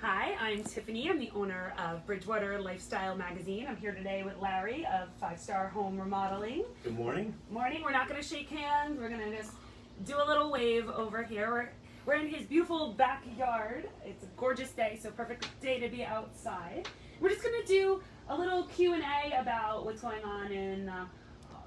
Hi, I'm Tiffany. I'm the owner of Bridgewater Lifestyle Magazine. I'm here today with Larry of 5-Star Home Remodeling. Good morning. Morning. We're not going to shake hands. We're going to just do a little wave over here. We're in his beautiful backyard. It's a gorgeous day, so perfect day to be outside. We're just going to do a little Q&A about what's going on in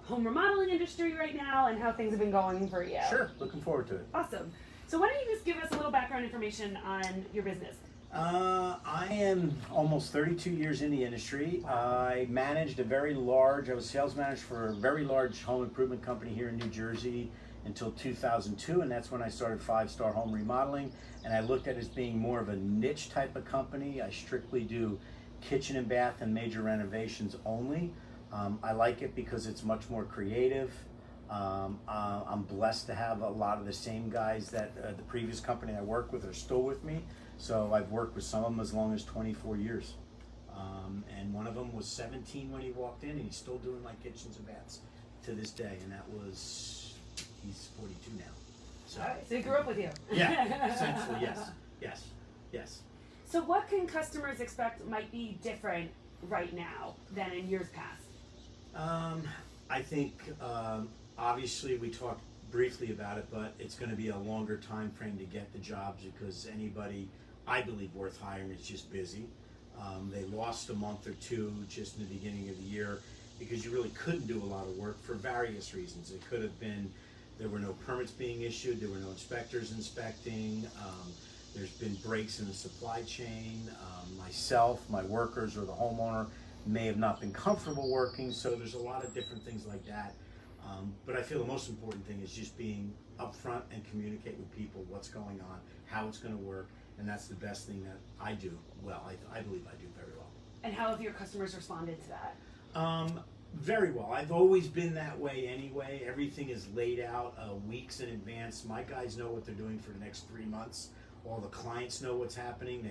home remodeling industry right now and how things have been going for you. Sure, looking forward to it. Awesome. So why don't you just give us a little background information on your business? I am almost 32 years in the industry. I managed I was sales manager for a very large home improvement company here in New Jersey until 2002, and that's when I started 5-Star Home Remodeling, and I looked at it as being more of a niche type of company. I strictly do kitchen and bath and major renovations only. I like it because it's much more creative. I'm blessed to have a lot of the same guys that the previous company I worked with are still with me. So I've worked with some of them as long as 24 years. And one of them was 17 when he walked in, and he's still doing my kitchens and baths to this day. And he's 42 now. So, All right, so he grew up with you. Yeah, essentially, yes. So what can customers expect might be different right now than in years past? I think obviously we talked briefly about it, but it's going to be a longer time frame to get the jobs because anybody, I believe, worth hiring is just busy. They lost a month or two just in the beginning of the year because you really couldn't do a lot of work for various reasons. It could have been there were no permits being issued, there were no inspectors inspecting, there's been breaks in the supply chain, myself, my workers, or the homeowner may have not been comfortable working, so there's a lot of different things like that. But I feel the most important thing is just being upfront and communicate with people what's going on, how it's going to work, and that's the best thing that I do well. I believe I do very well. And how have your customers responded to that? Very well. I've always been that way anyway. Everything is laid out weeks in advance. My guys know what they're doing for the next 3 months. All the clients know what's happening.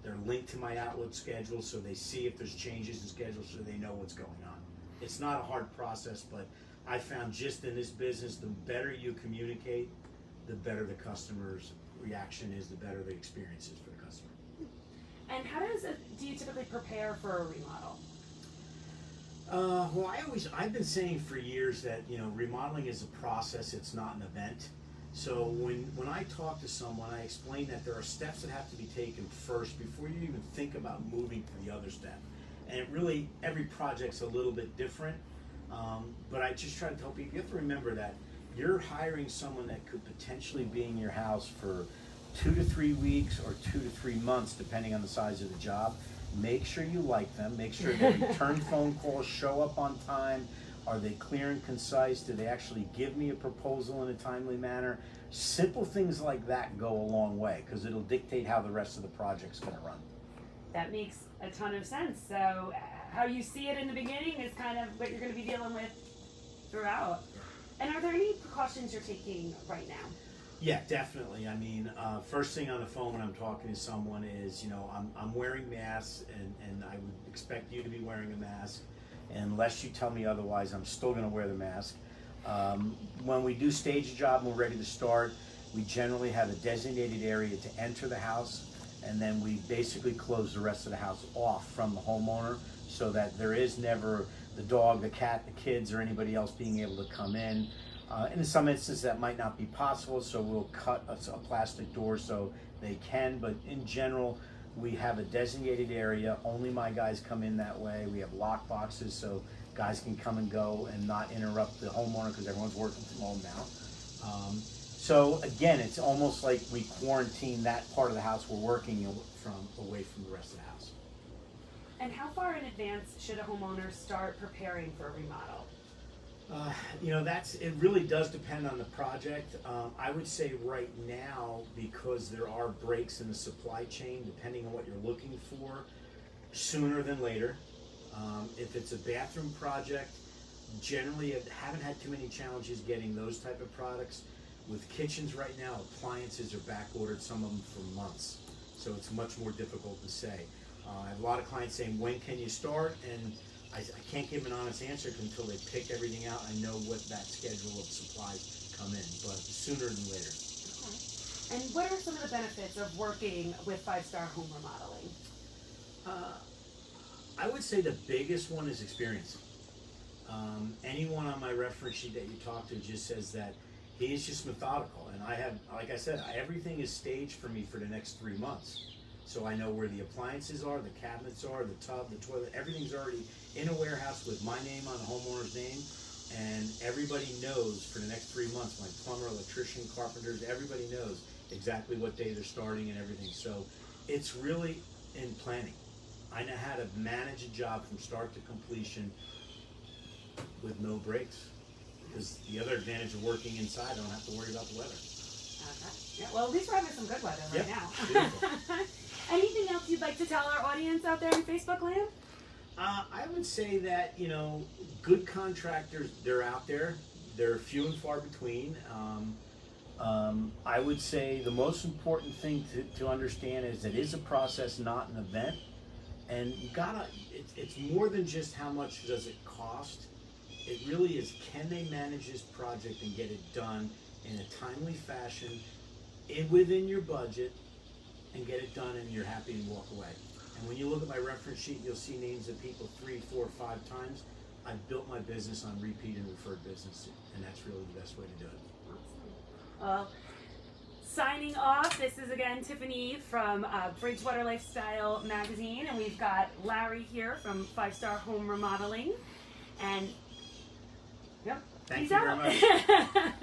They're linked to my Outlook schedule, so they see if there's changes in schedule, so they know what's going on. It's not a hard process, but I found just in this business, the better you communicate, the better the customer's reaction is, the better the experience is for the customer. And how do you typically prepare for a remodel? Well, I've been saying for years that, remodeling is a process, it's not an event. So when I talk to someone, I explain that there are steps that have to be taken first before you even think about moving to the other step. And every project's a little bit different. But I just try to tell people, you have to remember that you're hiring someone that could potentially be in your house for 2 to 3 weeks or 2 to 3 months, depending on the size of the job. Make sure you like them. Make sure they return phone calls, show up on time. Are they clear and concise? Do they actually give me a proposal in a timely manner? Simple things like that go a long way because it'll dictate how the rest of the project's going to run. That makes a ton of sense. So how you see it in the beginning is kind of what you're going to be dealing with throughout. And are there any precautions you're taking right now? Yeah, definitely. I mean, first thing on the phone when I'm talking to someone is, I'm wearing masks, and I would expect you to be wearing a mask. Unless you tell me otherwise, I'm still going to wear the mask. When we do stage a job and we're ready to start, we generally have a designated area to enter the house, and then we basically close the rest of the house off from the homeowner so that there is never the dog, the cat, the kids, or anybody else being able to come in. In some instances that might not be possible, so we'll cut a plastic door so they can, but in general, we have a designated area. Only my guys come in that way. We have lock boxes so guys can come and go and not interrupt the homeowner because everyone's working from home now. So again, it's almost like we quarantine that part of the house we're working away from the rest of the house. And how far in advance should a homeowner start preparing for a remodel? It really does depend on the project. I would say right now, because there are breaks in the supply chain, depending on what you're looking for, sooner than later. If it's a bathroom project, generally I haven't had too many challenges getting those type of products. With kitchens right now, appliances are back ordered, some of them for months. So it's much more difficult to say. I have a lot of clients saying, when can you start? And I can't give an honest answer until they pick everything out. I know what that schedule of supplies come in, but sooner than later. Okay. And what are some of the benefits of working with 5 Star Home Remodeling? I would say the biggest one is experience. Anyone on my reference sheet that you talk to just says that he is just methodical, and I have, like I said, everything is staged for me for the next 3 months. So I know where the appliances are, the cabinets are, the tub, the toilet, everything's already in a warehouse with my name on the homeowner's name, and everybody knows for the next 3 months, my plumber, electrician, carpenters, everybody knows exactly what day they're starting and everything. So it's really in planning. I know how to manage a job from start to completion with no breaks. Because the other advantage of working inside, I don't have to worry about the weather. Okay. Yeah, well, at least we're having some good weather right now. Beautiful. Anything else you'd like to tell our audience out there in Facebook land? I would say that, good contractors, they're out there. They're few and far between. I would say the most important thing to understand is it is a process, not an event. And you gotta, it's more than just how much does it cost. It really is, can they manage this project and get it done in a timely fashion, within your budget, and get it done and you're happy and walk away. And when you look at my reference sheet, you'll see names of people 3, 4, 5 times. I've built my business on repeat and referred business, and that's really the best way to do it. Awesome. Well, signing off, this is again Tiffany from Bridgewater Lifestyle Magazine, and we've got Larry here from 5 Star Home Remodeling. And, yep, Thank peace you out. very much.